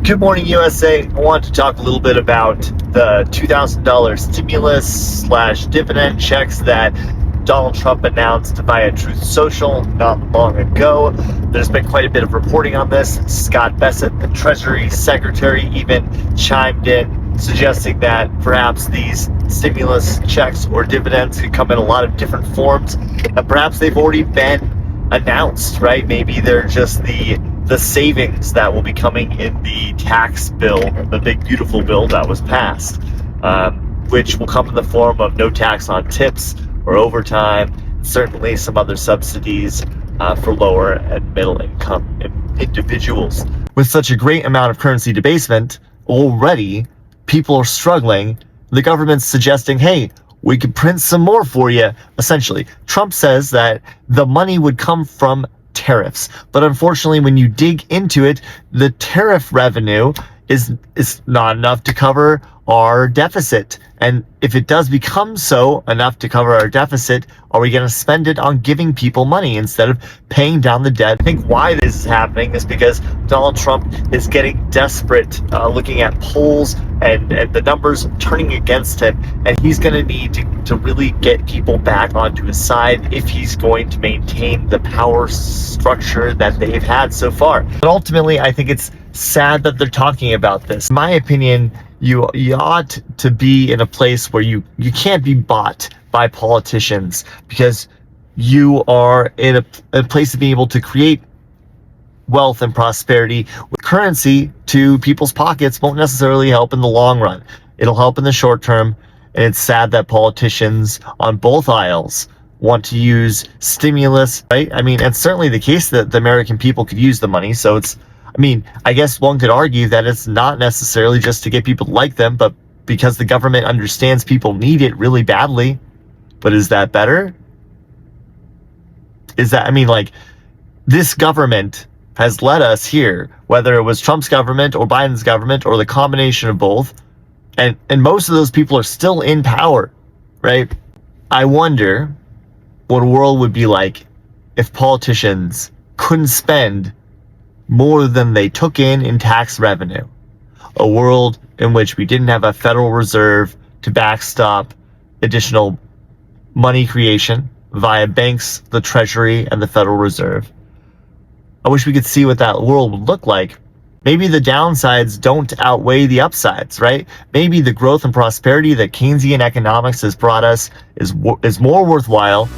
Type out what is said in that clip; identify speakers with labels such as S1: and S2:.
S1: Good morning, USA. I want to talk a little bit about the $2,000 stimulus / dividend checks that Donald Trump announced via Truth Social not long ago. There's been quite a bit of reporting on this. Scott Bessent, the Treasury Secretary, even chimed in, suggesting that perhaps these stimulus checks or dividends could come in a lot of different forms. And perhaps they've already been announced, right? Maybe they're just the savings that will be coming in the tax bill, the big beautiful bill that was passed, which will come in the form of no tax on tips or overtime, certainly some other subsidies for lower and middle income individuals. With such a great amount of currency debasement, already people are struggling. The government's suggesting, hey, we could print some more for you, essentially. Trump says that the money would come from tariffs, but unfortunately, when you dig into it, the tariff revenue is not enough to cover our deficit. And if it does become so enough to cover our deficit, are we going to spend it on giving people money instead of paying down the debt? I think why this is happening is because Donald Trump is getting desperate, looking at polls and the numbers turning against him, and he's going to need to really get people back onto his side if he's going to maintain the power structure that they've had so far. But ultimately, I think it's sad that they're talking about this. In my opinion, you ought to be in a place where you can't be bought by politicians, because you are in a place to be able to create wealth and prosperity. With currency to people's pockets won't necessarily help in the long run. It'll help in the short term, and it's sad that politicians on both aisles want to use stimulus, right? I mean, it's certainly the case that the American people could use the money, so I guess one could argue that it's not necessarily just to get people to like them, but because the government understands people need it really badly. But is that better? This government has led us here, whether it was Trump's government or Biden's government or the combination of both, and most of those people are still in power, right? I wonder what a world would be like if politicians couldn't spend more than they took in tax revenue. A world in which we didn't have a Federal Reserve to backstop additional money creation via banks, the Treasury, and the Federal Reserve. I wish we could see what that world would look like. Maybe the downsides don't outweigh the upsides, right? Maybe the growth and prosperity that Keynesian economics has brought us is more worthwhile